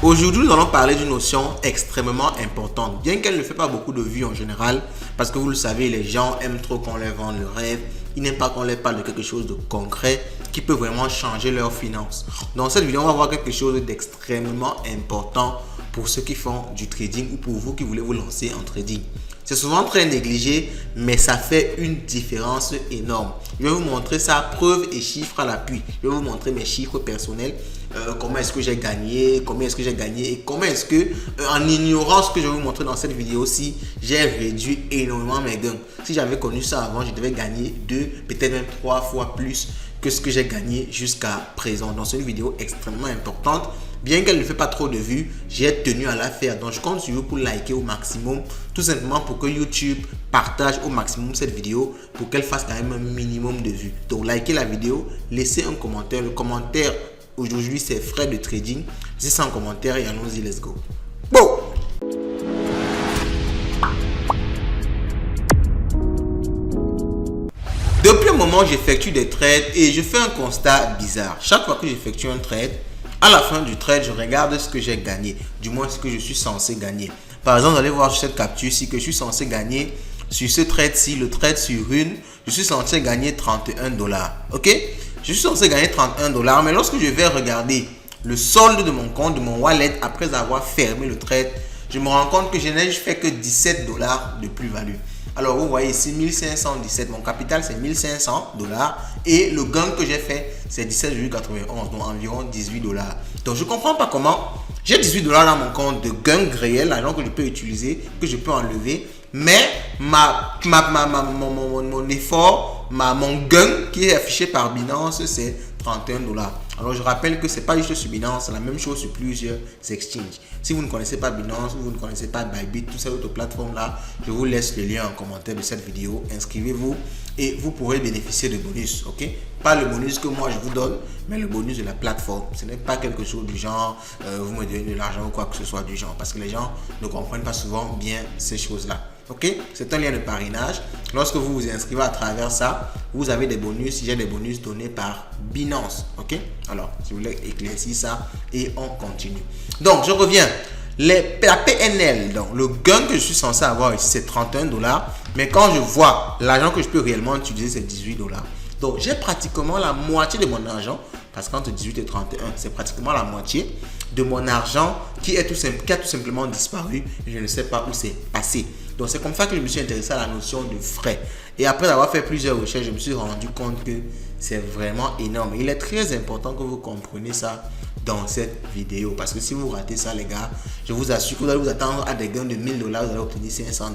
Aujourd'hui, nous allons parler d'une notion extrêmement importante, bien qu'elle ne fait pas beaucoup de vues en général, parce que vous le savez, les gens aiment trop qu'on leur vende le rêve, ils n'aiment pas qu'on leur parle de quelque chose de concret qui peut vraiment changer leurs finances. Dans cette vidéo, on va voir quelque chose d'extrêmement important pour ceux qui font du trading ou pour vous qui voulez vous lancer en trading. C'est souvent très négligé, mais ça fait une différence énorme. Je vais vous montrer ça, preuves et chiffres à l'appui. Je vais vous montrer mes chiffres personnels, comment est-ce que j'ai gagné, combien est-ce que j'ai gagné et comment est-ce que, en ignorant ce que je vais vous montrer dans cette vidéo-ci, j'ai réduit énormément mes gains. Si j'avais connu ça avant, je devais gagner 2, peut-être même 3 fois plus que ce que j'ai gagné jusqu'à présent. Donc c'est une vidéo extrêmement importante. Bien qu'elle ne fait pas trop de vues, j'ai tenu à la faire. Donc je compte sur vous pour liker au maximum, tout simplement pour que YouTube partage au maximum cette vidéo, pour qu'elle fasse quand même un minimum de vues. Donc likez la vidéo, laissez un commentaire. Le commentaire aujourd'hui c'est frais de trading. Laissez ça en commentaire et allons-y, let's go. Bon! Depuis un moment, j'effectue des trades et je fais un constat bizarre. Chaque fois que j'effectue un trade, à la fin du trade, je regarde ce que j'ai gagné, du moins ce que je suis censé gagner. Par exemple, vous allez voir sur cette capture-ci que je suis censé gagner sur ce trade-ci, le trade sur une, je suis censé gagner 31 $. Ok? Je suis censé gagner 31 $, mais lorsque je vais regarder le solde de mon compte, de mon wallet, après avoir fermé le trade, je me rends compte que je n'ai fait que 17 $ de plus-value. Alors, vous voyez ici, 1517. Mon capital, c'est 1500 $. Et le gain que j'ai fait, c'est 17,91. Donc, environ 18 $. Donc, je ne comprends pas comment. J'ai 18 $ dans mon compte de gain réel, l'argent que je peux utiliser, que je peux enlever. Mais mon effort, mon gain qui est affiché par Binance, c'est 31 $. Alors, je rappelle que ce n'est pas juste sur Binance, c'est la même chose sur plusieurs exchanges. Si vous ne connaissez pas Binance ou vous ne connaissez pas Bybit, toutes ces autres plateformes-là, je vous laisse le lien en commentaire de cette vidéo. Inscrivez-vous et vous pourrez bénéficier de bonus, ok? Pas le bonus que moi je vous donne, mais le bonus de la plateforme. Ce n'est pas quelque chose du genre, vous me donnez de l'argent ou quoi que ce soit du genre, parce que les gens ne comprennent pas souvent bien ces choses-là. Ok, c'est un lien de parrainage. Lorsque vous vous inscrivez à travers ça, vous avez des bonus. J'ai des bonus donnés par Binance. Ok, alors si vous voulez éclaircir ça et on continue. Donc je reviens. La PNL, donc le gain que je suis censé avoir ici, c'est 31 $. Mais quand je vois l'argent que je peux réellement utiliser, c'est 18 $. Donc j'ai pratiquement la moitié de mon argent, parce qu'entre 18 et 31, c'est pratiquement la moitié de mon argent qui a tout simplement disparu. Et je ne sais pas où c'est passé. Donc c'est comme ça que je me suis intéressé à la notion de frais. Et après avoir fait plusieurs recherches, je me suis rendu compte que c'est vraiment énorme. Il est très important que vous compreniez ça dans cette vidéo. Parce que si vous ratez ça, les gars, je vous assure que vous allez vous attendre à des gains de 1000 $, vous allez obtenir 500 $.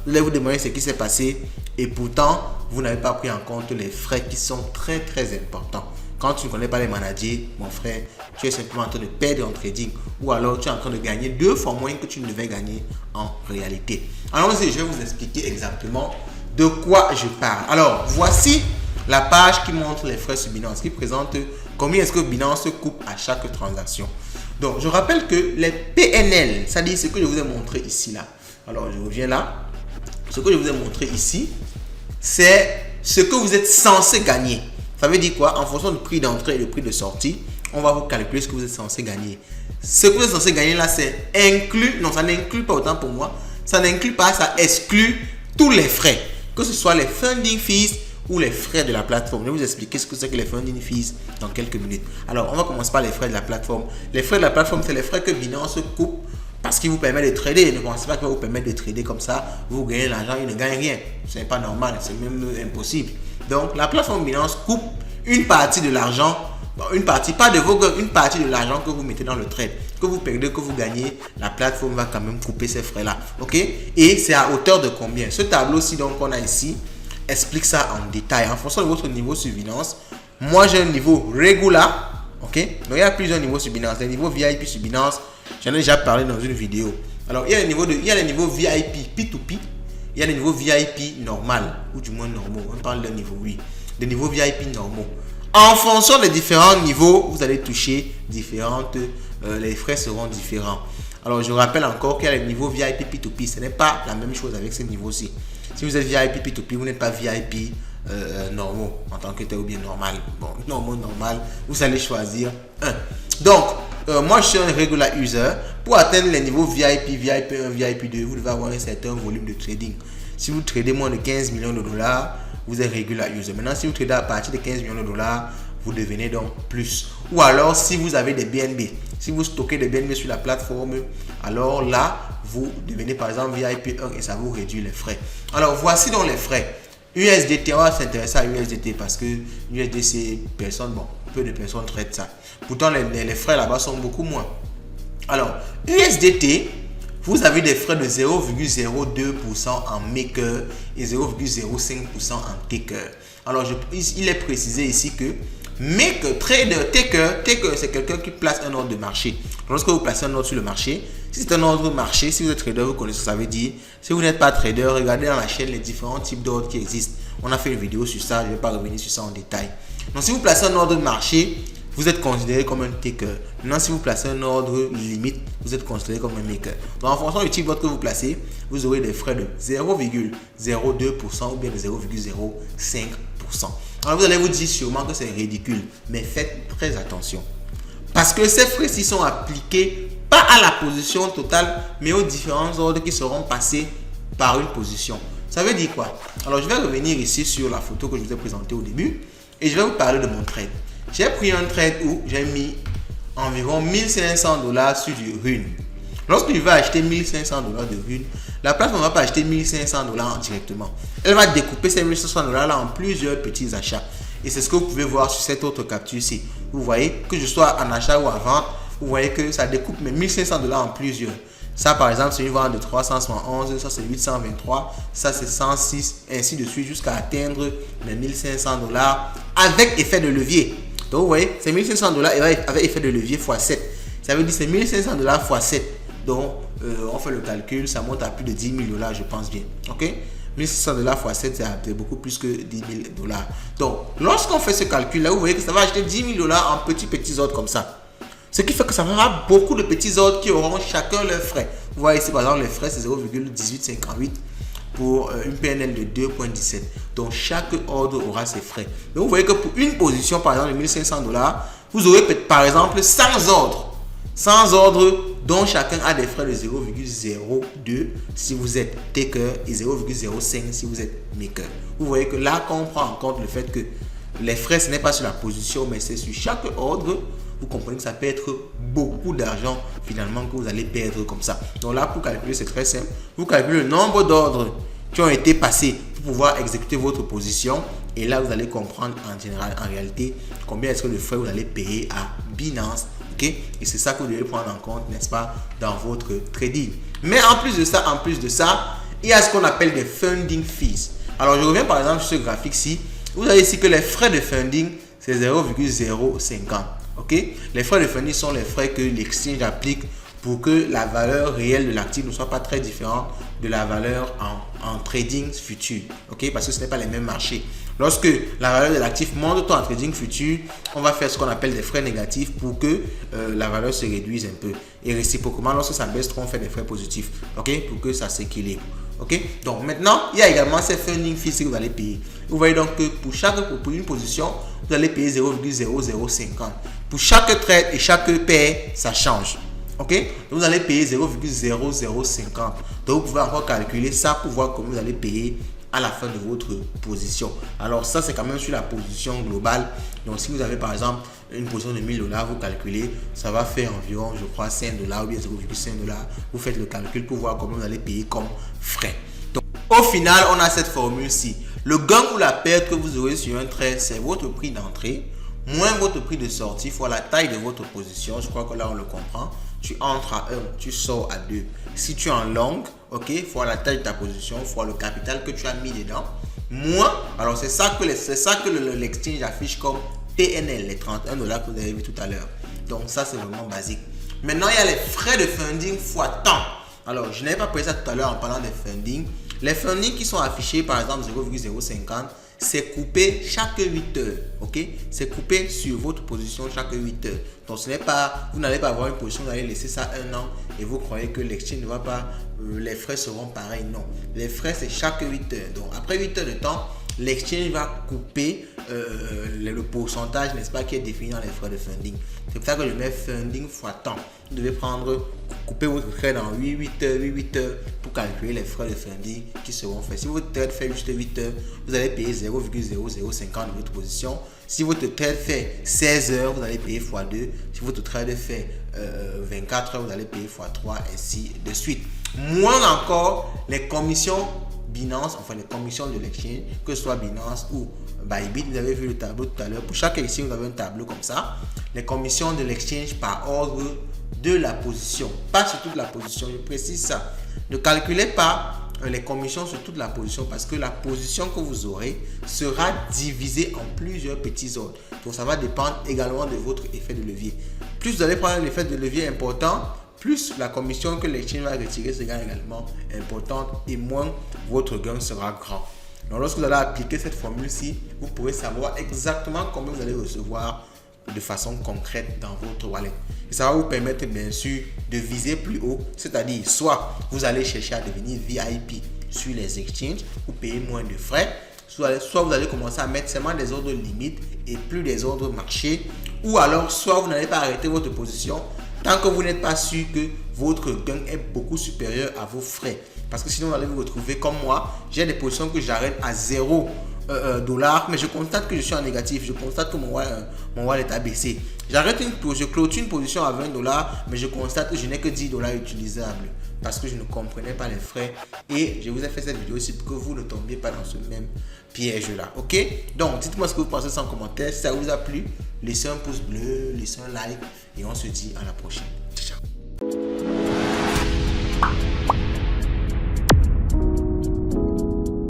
Vous allez vous demander ce qui s'est passé. Et pourtant, vous n'avez pas pris en compte les frais qui sont très très importants. Quand tu ne connais pas les managers, mon frère, tu es simplement en train de perdre en trading ou alors tu es en train de gagner 2 fois moins que tu ne devais gagner en réalité. Alors, je vais vous expliquer exactement de quoi je parle. Alors, voici la page qui montre les frais sur Binance, qui présente combien est-ce que Binance coupe à chaque transaction. Donc, je rappelle que les PNL, c'est-à-dire ce que je vous ai montré ici, là. Alors, je reviens là. Ce que je vous ai montré ici, c'est ce que vous êtes censé gagner. Ça veut dire quoi? En fonction du prix d'entrée et du prix de sortie, on va vous calculer ce que vous êtes censé gagner. Ce que vous êtes censé gagner là, c'est inclus, non, ça n'inclut pas autant pour moi, ça n'inclut pas, ça exclut tous les frais, que ce soit les funding fees ou les frais de la plateforme. Je vais vous expliquer ce que c'est que les funding fees dans quelques minutes. Alors, on va commencer par les frais de la plateforme. Les frais de la plateforme, c'est les frais que Binance coupe parce qu'il vous permet de trader. Ne pensez pas qu'il va vous permettre de trader comme ça, vous gagnez l'argent, il ne gagne rien. Ce n'est pas normal, c'est même impossible. Donc, la plateforme Binance coupe une partie de l'argent, une partie, pas de vos gains, une partie de l'argent que vous mettez dans le trade. Que vous perdez, que vous gagnez, la plateforme va quand même couper ces frais-là. Ok? Et c'est à hauteur de combien? Ce tableau-ci, donc, qu'on a ici, explique ça en détail. En fonction de votre niveau sur Binance, moi, j'ai un niveau regular. Ok? Donc, il y a plusieurs niveaux sur Binance. Les niveaux VIP sur Binance, j'en ai déjà parlé dans une vidéo. Alors, il y a les niveaux VIP P2P. Il y a les niveaux VIP normal, ou du moins normaux. On parle d'un niveau, oui. Des niveaux VIP normaux. En fonction des différents niveaux, vous allez toucher différentes, les frais seront différents. Alors, je rappelle encore qu'il y a les niveaux VIP P2P. Ce n'est pas la même chose avec ces niveaux-ci. Si vous êtes VIP P2P, vous n'êtes pas VIP normaux en tant que tel ou bien normal. Bon, normal, vous allez choisir un. Donc, moi je suis un regular user. Pour atteindre les niveaux VIP, VIP 1, VIP 2, vous devez avoir un certain volume de trading. Si vous tradez moins de 15 millions de dollars, vous êtes regular user. Maintenant, si vous tradez à partir de 15 millions de dollars, vous devenez donc plus. Ou alors, si vous avez des BNB, si vous stockez des BNB sur la plateforme, alors là, vous devenez par exemple VIP 1 et ça vous réduit les frais. Alors, voici donc les frais. USDT, on va s'intéresser à USDT parce que USDT, peu de personnes traitent ça. Pourtant, les frais là-bas sont beaucoup moins. Alors, USDT, vous avez des frais de 0,02% en maker et 0,05% en taker. Alors, il est précisé ici que maker, trader, taker c'est quelqu'un qui place un ordre de marché. Lorsque vous placez un ordre sur le marché, si c'est un ordre de marché, si vous êtes trader, vous connaissez ce que ça veut dire. Si vous n'êtes pas trader, regardez dans la chaîne les différents types d'ordres qui existent. On a fait une vidéo sur ça, je ne vais pas revenir sur ça en détail. Donc, si vous placez un ordre de marché, vous êtes considéré comme un taker. Maintenant, si vous placez un ordre limite, vous êtes considéré comme un maker. Donc, en fonction du type d'ordre que vous placez, vous aurez des frais de 0,02% ou bien de 0,05%. Alors, vous allez vous dire sûrement que c'est ridicule, mais faites très attention. Parce que ces frais-ci sont appliqués pas à la position totale, mais aux différents ordres qui seront passés par une position. Ça veut dire quoi? Alors, je vais revenir ici sur la photo que je vous ai présentée au début et je vais vous parler de mon trade. J'ai pris un trade où j'ai mis environ 1500 $ sur du Rune. Lorsque je vais acheter 1500 $ de Rune, la plateforme ne va pas acheter 1500 $ directement. Elle va découper ces 1500 $ là en plusieurs petits achats. Et c'est ce que vous pouvez voir sur cette autre capture-ci. Vous voyez que je sois en achat ou en vente, vous voyez que ça découpe mes 1500 $ en plusieurs. Ça, par exemple, c'est une vente de 371, ça c'est 823, ça c'est 106, ainsi de suite, jusqu'à atteindre mes 1500 $ avec effet de levier. Donc, vous voyez, c'est 1500 $ avec effet de levier x 7. Ça veut dire c'est 1500 $ x 7. Donc, on fait le calcul, ça monte à plus de 10 000 $, je pense bien. Ok? 1500 $ x 7, c'est beaucoup plus que 10 000 $. Donc, lorsqu'on fait ce calcul-là, vous voyez que ça va acheter 10 000 $ en petits ordres comme ça. Ce qui fait que ça fera beaucoup de petits ordres qui auront chacun leurs frais. Vous voyez ici, par exemple, les frais, c'est 0,1858 pour une PNL de 2,17. Donc, chaque ordre aura ses frais. Donc, vous voyez que pour une position, par exemple, de 1500 $, vous aurez par exemple 100 ordres. 100 ordres dont chacun a des frais de 0,02 si vous êtes taker et 0,05 si vous êtes maker. Vous voyez que là, quand on prend en compte le fait que les frais, ce n'est pas sur la position, mais c'est sur chaque ordre, vous comprenez que ça peut être beaucoup d'argent finalement que vous allez perdre comme ça. Donc là, pour calculer, c'est très simple. Vous calculez le nombre d'ordres qui ont été passés pour pouvoir exécuter votre position. Et là, vous allez comprendre en général, en réalité, combien est-ce que le frais vous allez payer à Binance. Okay? Et c'est ça que vous devez prendre en compte, n'est-ce pas, dans votre trading. Mais en plus de ça, il y a ce qu'on appelle des funding fees. Alors, je reviens par exemple sur ce graphique-ci. Vous avez ici que les frais de funding, c'est 0,050. Okay? Les frais de funding sont les frais que l'exchange applique pour que la valeur réelle de l'actif ne soit pas très différente de la valeur en trading futur. Okay? Parce que ce n'est pas les mêmes marchés. Lorsque la valeur de l'actif monte en trading futur, on va faire ce qu'on appelle des frais négatifs pour que la valeur se réduise un peu. Et réciproquement, lorsque ça baisse trop, on fait des frais positifs. Okay? Pour que ça s'équilibre. Okay? Donc maintenant, il y a également ces funding fees que vous allez payer. Vous voyez donc que pour une position, vous allez payer 0,0050. Pour chaque trade et chaque paire, ça change. Ok? Donc vous allez payer 0,0050. Donc vous pouvez encore calculer ça pour voir comment vous allez payer à la fin de votre position. Alors ça, c'est quand même sur la position globale. Donc si vous avez par exemple une position de 1000 $, vous calculez, ça va faire environ, je crois, 5 $ ou bien 0,5 $. Vous faites le calcul pour voir comment vous allez payer comme frais. Donc au final, on a cette formule-ci. Le gain ou la perte que vous aurez sur un trade, c'est votre prix d'entrée moins votre prix de sortie fois la taille de votre position. Je crois que là, on le comprend. Tu entres à 1, tu sors à 2. Si tu es en long, ok, fois la taille de ta position, fois le capital que tu as mis dedans, moins, alors c'est ça que l'exchange affiche comme TNL, les 31 $ que vous avez vu tout à l'heure. Donc ça, c'est vraiment basique. Maintenant, il y a les frais de funding fois temps. Alors, je n'avais pas pris ça tout à l'heure en parlant des funding. Les funding qui sont affichés, par exemple 0,050, c'est coupé chaque 8 heures. Ok, c'est coupé sur votre position chaque 8 heures. Donc ce n'est pas, vous n'allez pas avoir une position, vous allez laisser ça un an et vous croyez que l'exchange ne va pas, les frais seront pareils. Non, les frais c'est chaque 8 heures. Donc après 8 heures de temps, l'exchange va couper le pourcentage, n'est-ce pas, qui est défini dans les frais de funding. C'est pour ça que je mets funding fois temps. Vous devez couper votre trade en 8 heures pour calculer les frais de funding qui seront faits. Si votre trade fait juste 8 heures, vous allez payer 0,0050 de votre position. Si votre trade fait 16 heures, vous allez payer x2. Si votre trade fait 24 heures, vous allez payer x3, ainsi de suite. Moins encore, les commissions Binance, enfin les commissions de l'exchange, que ce soit Binance ou Bybit, vous avez vu le tableau tout à l'heure. Pour chaque exchange, vous avez un tableau comme ça. Les commissions de l'exchange par ordre de la position, pas sur toute la position, je précise ça. Ne calculez pas les commissions sur toute la position parce que la position que vous aurez sera divisée en plusieurs petits ordres. Donc ça va dépendre également de votre effet de levier. Plus vous allez prendre l'effet de levier important, plus la commission que l'exchange va retirer sera également importante et moins votre gain sera grand. Donc lorsque vous allez appliquer cette formule-ci, vous pourrez savoir exactement combien vous allez recevoir de façon concrète dans votre wallet. Et ça va vous permettre bien sûr de viser plus haut, c'est-à-dire soit vous allez chercher à devenir VIP sur les exchanges pour payer moins de frais, soit vous allez commencer à mettre seulement des ordres limites et plus des ordres marchés, ou alors soit vous n'allez pas arrêter votre position tant que vous n'êtes pas sûr que votre gain est beaucoup supérieur à vos frais. Parce que sinon vous allez vous retrouver comme moi, j'ai des positions que j'arrête à 0 $, mais je constate que je suis en négatif, je constate que mon wallet a baissé. Je clôture une position à 20 $, mais je constate que je n'ai que 10 $ utilisables parce que je ne comprenais pas les frais. Et je vous ai fait cette vidéo aussi pour que vous ne tombiez pas dans ce même piège là. Ok, donc dites-moi ce que vous pensez sans commentaire. Si ça vous a plu, laissez un pouce bleu, laissez un like et on se dit à la prochaine.